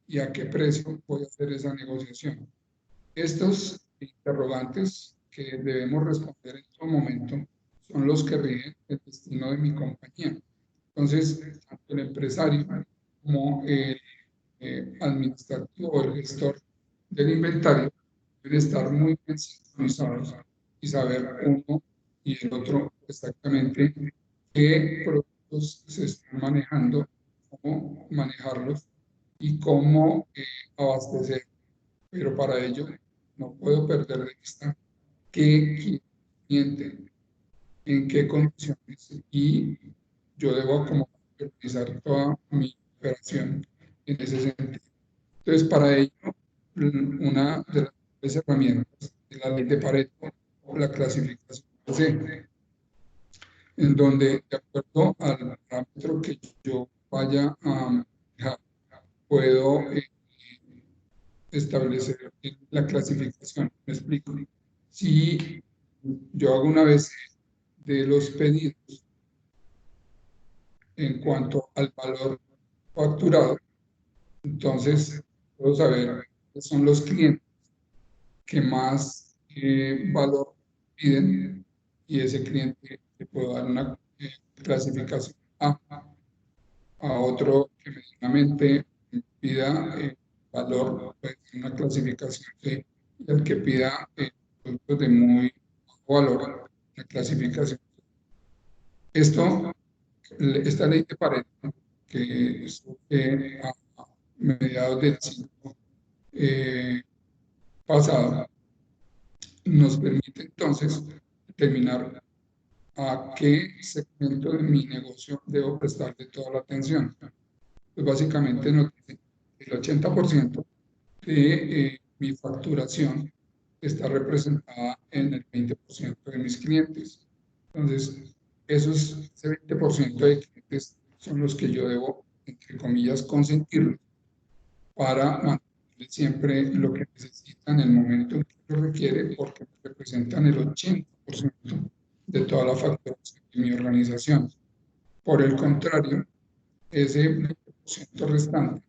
y a qué precio voy a hacer esa negociación. Estos interrogantes que debemos responder en todo momento son los que rigen el destino de mi compañía. Entonces, tanto el empresario como el administrativo o el gestor del inventario deben estar muy bien sintonizados y saber uno y el otro exactamente qué productos se están manejando, cómo manejarlos y cómo abastecer. Pero para ello no puedo perder de vista qué cliente, en qué condiciones, y yo debo como organizar toda mi operación en ese sentido. Entonces, para ello, una de las herramientas de la ley de Pareto o la clasificación C, en donde, de acuerdo al parámetro que yo vaya a manejar, puedo establecer la clasificación. Me explico. Si yo hago una vez de los pedidos en cuanto al valor facturado, entonces puedo saber qué son los clientes que más valor piden, y ese cliente le puedo dar una clasificación a otro que medianamente pida valor, pues, una clasificación C, y el que pida productos de muy bajo valor, una clasificación. Esta ley de Pareto, que surge a mediados del siglo pasado, nos permite entonces determinar a qué segmento de mi negocio debo prestarle toda la atención. Pues básicamente nos dice que el 80% de mi facturación está representada en el 20% de mis clientes. Entonces, ese 20% de clientes son los que yo debo, entre comillas, consentir para mantener siempre lo que necesita en el momento en que lo requiere, porque representan el 80% de toda la facturación de mi organización. Por el contrario, ese 20% restante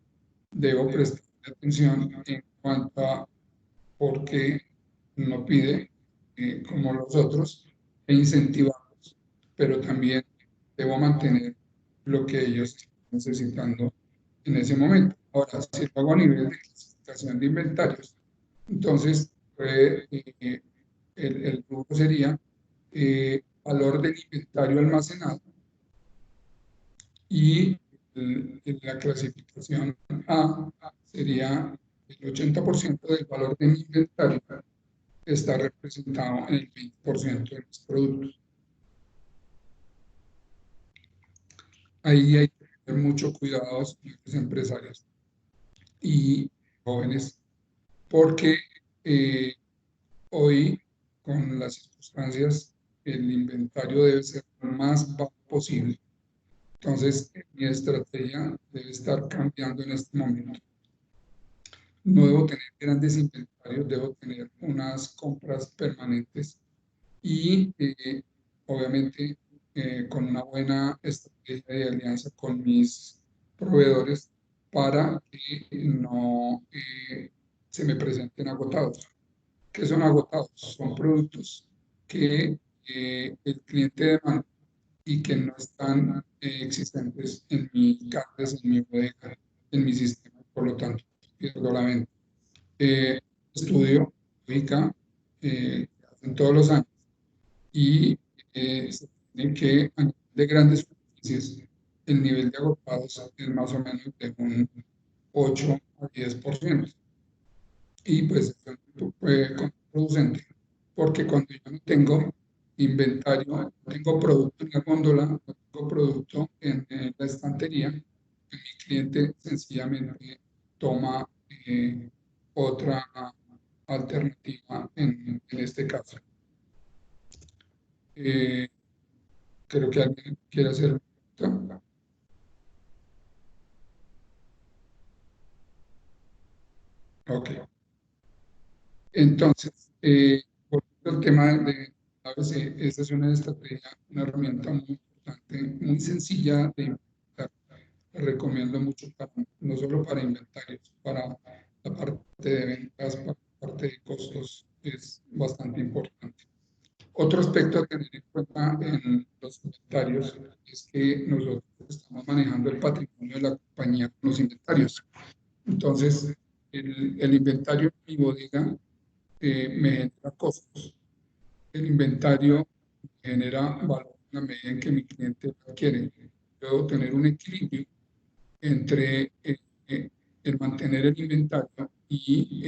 debo prestar atención en cuanto a por qué no pide como los otros e incentivarlos, pero también debo mantener lo que ellos están necesitando en ese momento. Ahora, si lo hago a nivel de clasificación de inventarios, entonces el grupo sería valor del inventario almacenado y la clasificación A sería el 80% del valor de mi inventario está representado en el 20% de mis productos. Ahí hay que tener mucho cuidado los empresarios y jóvenes, porque hoy, con las circunstancias, el inventario debe ser lo más bajo posible. Entonces, mi estrategia debe estar cambiando en este momento. No debo tener grandes inventarios, debo tener unas compras permanentes y obviamente con una buena estrategia de alianza con mis proveedores para que no se me presenten agotados. ¿Qué son agotados? Son productos que el cliente demanda y que no están existentes en mi cartes, en mi bodega, en mi sistema, por lo tanto, pierdo la venta. Estudio, lógica, hacen todos los años y se tiene que, a nivel de grandes superficies, el nivel de agotados es más o menos de un 8 a 10%. Y pues es contraproducente, porque cuando yo no tengo inventario, no tengo producto en la góndola, no tengo producto en la estantería, mi cliente sencillamente toma otra alternativa en este caso. Creo que alguien quiere hacer una pregunta. Ok. Entonces, volviendo al tema de ABC, esta es una estrategia, una herramienta muy importante, muy sencilla de implementar. La recomiendo mucho no solo para inventarios, para la parte de ventas, para la parte de costos, es bastante importante. Otro aspecto a tener en cuenta en los inventarios es que nosotros estamos manejando el patrimonio de la compañía con los inventarios. Entonces, el inventario en mi bodega me genera costos. El inventario genera valor en la medida en que mi cliente lo quiere. Debo tener un equilibrio entre el mantener el inventario y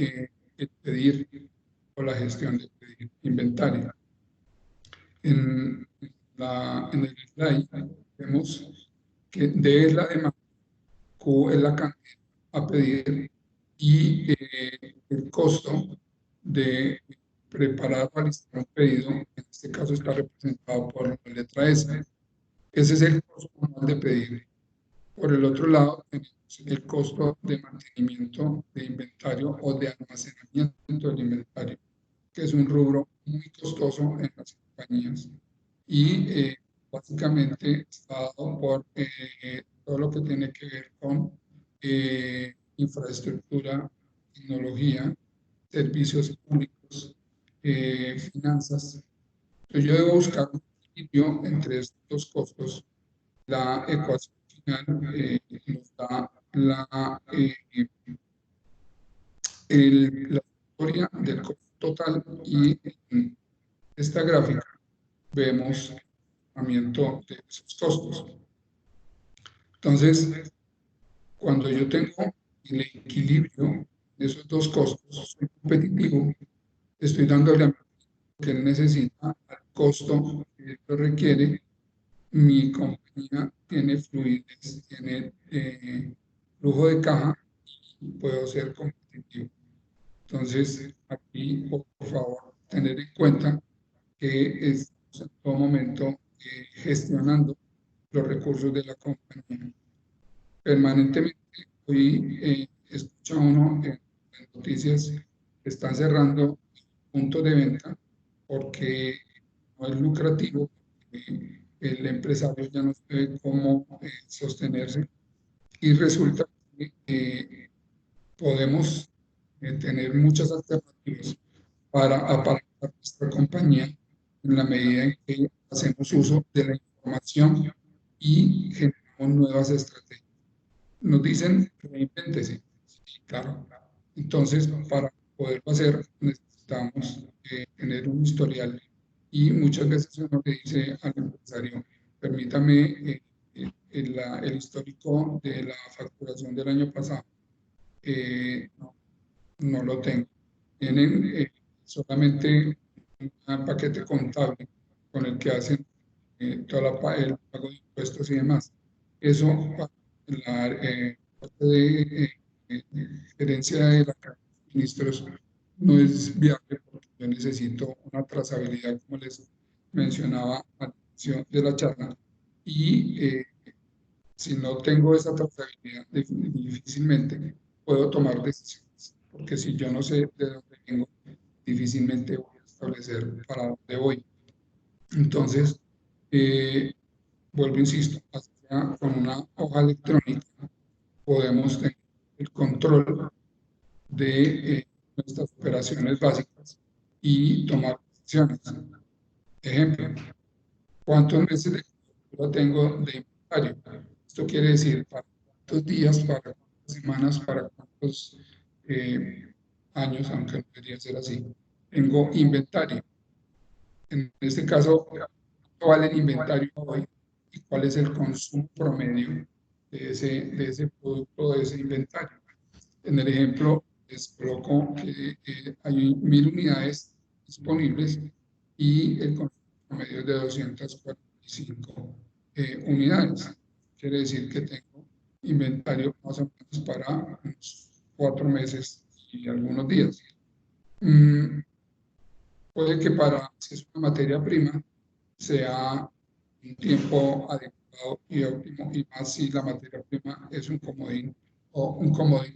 el pedir o la gestión del pedir inventario. En en el slide vemos que D es la demanda, Q es la cantidad a pedir y el costo de preparar o alistar un pedido, en este caso está representado por la letra S. Ese es el costo anual de pedir. Por el otro lado, tenemos el costo de mantenimiento de inventario o de almacenamiento del inventario, que es un rubro muy costoso en las compañías y básicamente está dado por todo lo que tiene que ver con infraestructura, tecnología, servicios públicos, finanzas. Entonces yo debo buscar un equilibrio entre estos dos costos. La ecuación final nos da la historia del costo total y en esta gráfica vemos el comportamiento de esos costos. Entonces, cuando yo tengo el equilibrio de esos dos costos, soy competitivo, estoy dándole a lo que él necesita al costo que lo requiere, mi compañía tiene fluidez, tiene flujo de caja y puedo ser competitivo. Entonces, aquí, por favor, tener en cuenta que estamos en todo momento gestionando los recursos de la compañía. Permanentemente, hoy escucha uno las noticias están cerrando puntos de venta porque no es lucrativo, el empresario ya no sabe cómo sostenerse y resulta que podemos tener muchas alternativas para apalancar nuestra compañía en la medida en que hacemos uso de la información y generamos nuevas estrategias. Nos dicen, reinvéntese. Sí, claro. Entonces, para poderlo hacer, necesitamos tener un historial y muchas veces uno le dice al empresario, permítame el histórico de la facturación del año pasado. No, no lo tengo. Tienen solamente un paquete contable con el que hacen el pago de impuestos y demás. Eso, la parte de gerencia de la carga de suministros no es viable porque yo necesito una trazabilidad, como les mencionaba al inicio de la charla, y si no tengo esa trazabilidad, difícilmente puedo tomar decisiones, porque si yo no sé de dónde vengo, difícilmente voy a establecer para dónde voy. Entonces, vuelvo, insisto, con una hoja electrónica podemos tener el control de nuestras operaciones básicas y tomar decisiones. Ejemplo, ¿cuántos meses de cobertura tengo de inventario? Esto quiere decir para cuántos días, para cuántas semanas, para cuántos años, aunque no debería ser así. Tengo inventario. En este caso, ¿cuánto vale el inventario hoy y cuál es el consumo promedio de ese producto, de ese inventario? En el ejemplo, les coloco que hay 1.000 unidades disponibles y el consumo promedio es de 245 unidades. Quiere decir que tengo inventario más o menos para unos 4 meses y algunos días. Puede que para, si es una materia prima, sea un tiempo adecuado y óptimo, y más si la materia prima es un comodín o un comodín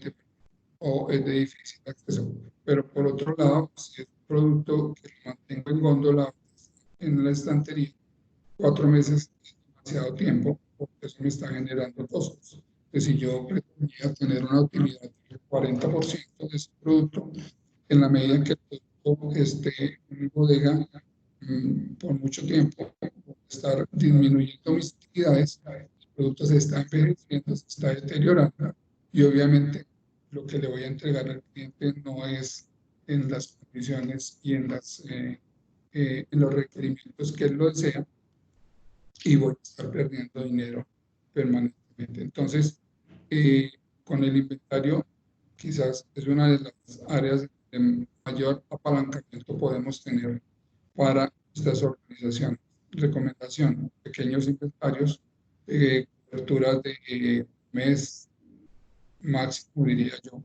o es de difícil acceso. Pero por otro lado, si es un producto que lo mantengo en góndola en la estantería, 4 meses es demasiado tiempo, porque eso me está generando costos. Entonces, si yo pretendía tener una utilidad del 40% de ese producto, en la medida que el producto esté en mi bodega por mucho tiempo, estar disminuyendo mis utilidades, el producto se está envejeciendo, se está deteriorando y obviamente lo que le voy a entregar al cliente no es en las condiciones y en los requerimientos que él lo desea y voy a estar perdiendo dinero permanentemente. Entonces, con el inventario quizás es una de las áreas de mayor apalancamiento podemos tener para estas organizaciones. Recomendación, pequeños inventarios, coberturas de mes máximo, diría yo.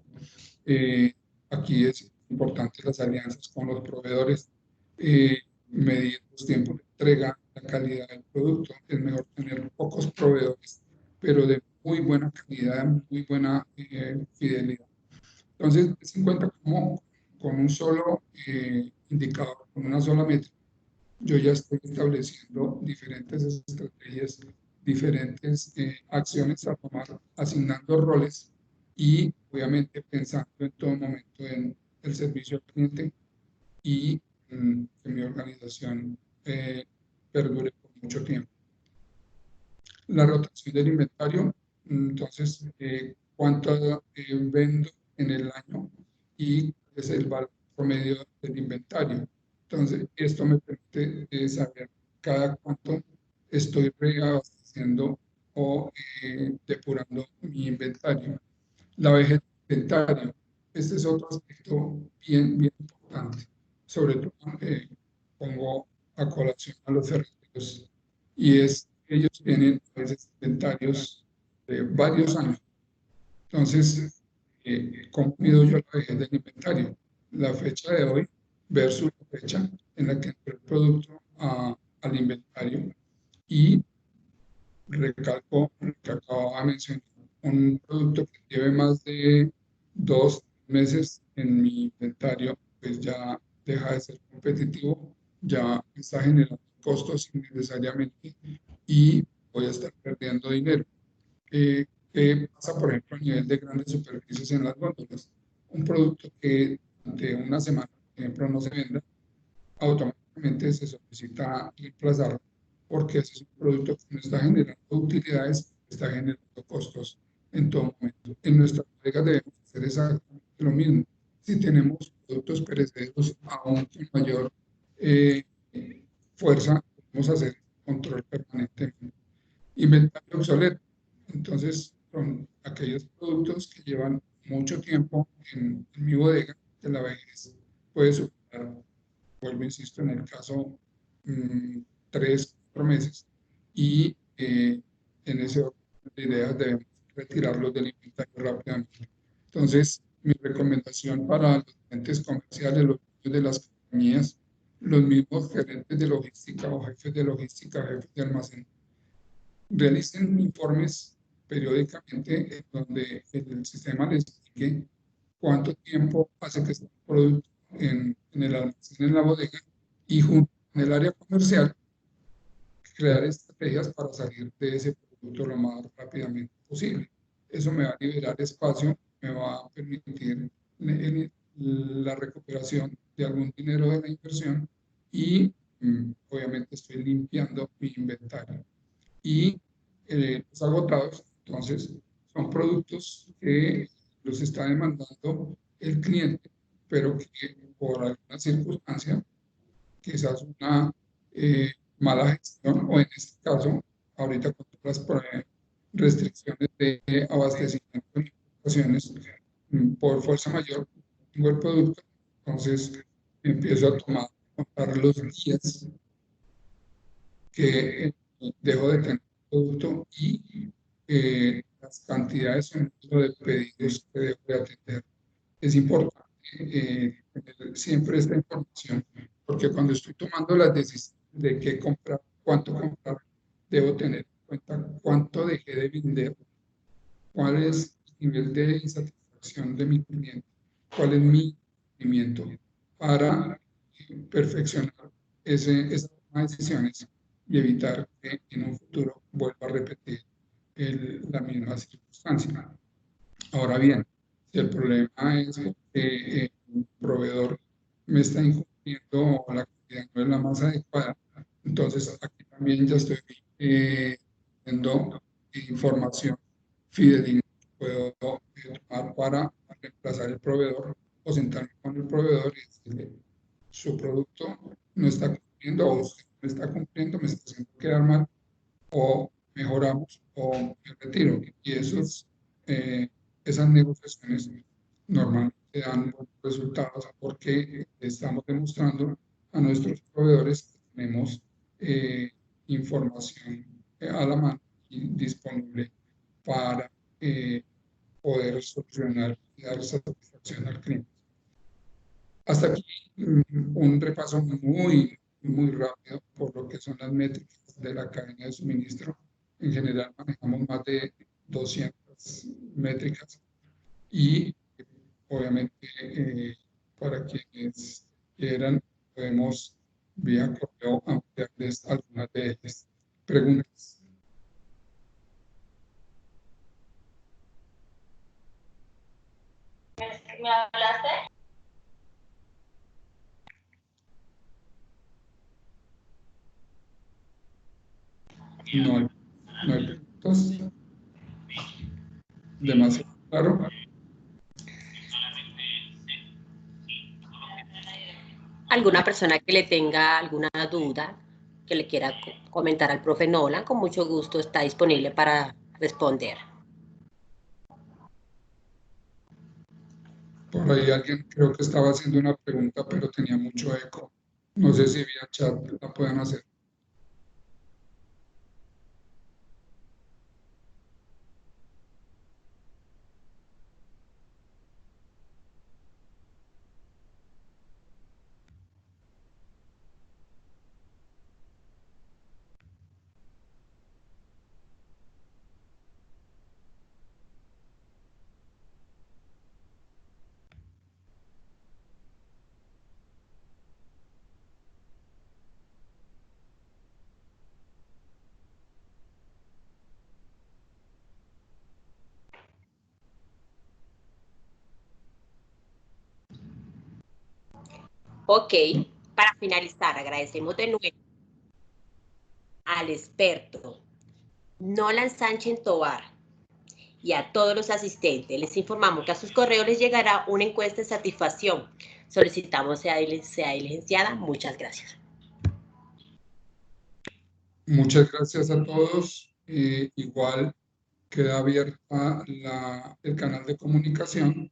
Aquí es importante las alianzas con los proveedores, medir los tiempos de entrega, la calidad del producto. Es mejor tener pocos proveedores, pero de muy buena calidad, muy buena fidelidad. Entonces, se encuentra como con un solo indicador, con una sola métrica. Yo ya estoy estableciendo diferentes estrategias, diferentes acciones a tomar, asignando roles y obviamente pensando en todo momento en el servicio al cliente y que mi organización perdure por mucho tiempo. La rotación del inventario, entonces, cuánto vendo en el año y cuál es el valor promedio del inventario. Entonces, esto me permite saber cada cuánto estoy reabasteciendo o depurando mi inventario. La vejez del inventario, este es otro aspecto bien, bien importante. Sobre todo, pongo a colación a los ferreteros y es que ellos tienen a veces inventarios de varios años. Entonces, ¿cómo mido yo la vejez del inventario? La fecha de hoy versus la fecha en la que entró el producto al inventario y recalco lo que acababa de mencionar, un producto que lleve más de 2 meses en mi inventario pues ya deja de ser competitivo, ya está generando costos innecesariamente y voy a estar perdiendo dinero. ¿Qué pasa, por ejemplo, a nivel de grandes superficies en las góndolas? Un producto que durante una semana, por ejemplo, no se venda, automáticamente se solicita reemplazarlo porque ese es un producto que no está generando utilidades, está generando costos en todo momento. En nuestras bodegas debemos hacer exactamente lo mismo. Si tenemos productos perecederos aún con mayor eh, fuerza, podemos hacer control permanentemente. Inventario obsoleto. Entonces, son aquellos productos que llevan mucho tiempo en mi bodega, de la vejez puede superar, vuelvo, insisto, en el caso, 3, 4 meses, y en ese orden de ideas debemos retirarlos del inventario rápidamente. Entonces, mi recomendación para los gerentes comerciales, los dueños de las compañías, los mismos gerentes de logística o jefes de logística, jefes de almacén, realicen informes periódicamente en donde el sistema les explique cuánto tiempo hace que esté el producto en el almacén, en la bodega, y junto con el área comercial crear estrategias para salir de ese producto lo más rápidamente posible. Eso me va a liberar espacio, me va a permitir la recuperación de algún dinero de la inversión y obviamente estoy limpiando mi inventario. Y los agotados, entonces, son productos que los está demandando el cliente, pero que por alguna circunstancia, quizás una mala gestión, o en este caso, ahorita con las restricciones de abastecimiento en ocasiones, por fuerza mayor, tengo el producto, entonces empiezo a contar los días que dejo de tener producto y las cantidades o el número de pedidos que dejo de atender. Es importante tener siempre esta información, porque cuando estoy tomando las decisiones de qué comprar, cuánto comprar, debo tener en cuenta cuánto dejé de vender, cuál es el nivel de insatisfacción de mi cliente, cuál es mi rendimiento para perfeccionar esas decisiones y evitar que en un futuro vuelva a repetir la misma circunstancia. Ahora bien, si el problema es que el proveedor me está incumpliendo o la cantidad no es la más adecuada, entonces aquí también ya estoy dando información fidedigna que puedo tomar para reemplazar el proveedor o sentarme con el proveedor y decirle: su producto no está cumpliendo, o usted no está cumpliendo, me está haciendo quedar mal, o mejoramos o me retiro. Y esas negociaciones normalmente dan buenos resultados porque estamos demostrando a nuestros proveedores que tenemos información a la mano y disponible para poder solucionar y dar satisfacción al cliente. Hasta aquí un repaso muy rápido por lo que son las métricas de la cadena de suministro. En general manejamos más de 200 métricas y obviamente para quienes quieran podemos vía correo ampliarles algunas de ellas. Preguntas.
¿Me hablaste?
No hay preguntas. Demasiado claro.
¿Alguna persona que le tenga alguna duda, que le quiera comentar al profe Nolan? Con mucho gusto está disponible para responder.
Por ahí alguien creo que estaba haciendo una pregunta, pero tenía mucho eco. No sé si vía chat la puedan hacer.
Ok, para finalizar, agradecemos de nuevo al experto Nolan Sánchez Tovar y a todos los asistentes. Les informamos que a sus correos les llegará una encuesta de satisfacción. Solicitamos sea diligenciada. Muchas gracias.
Muchas gracias a todos. Igual queda abierta el canal de comunicación.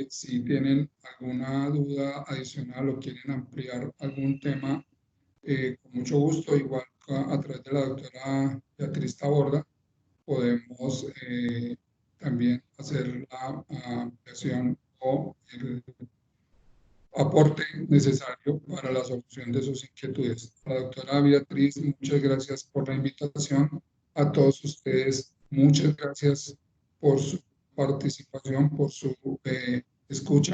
Si tienen alguna duda adicional o quieren ampliar algún tema, con mucho gusto, igual a través de la doctora Beatriz Taborda, podemos también hacer la ampliación o el aporte necesario para la solución de sus inquietudes. La doctora Beatriz, muchas gracias por la invitación. A todos ustedes, muchas gracias por su participación, por su escucha.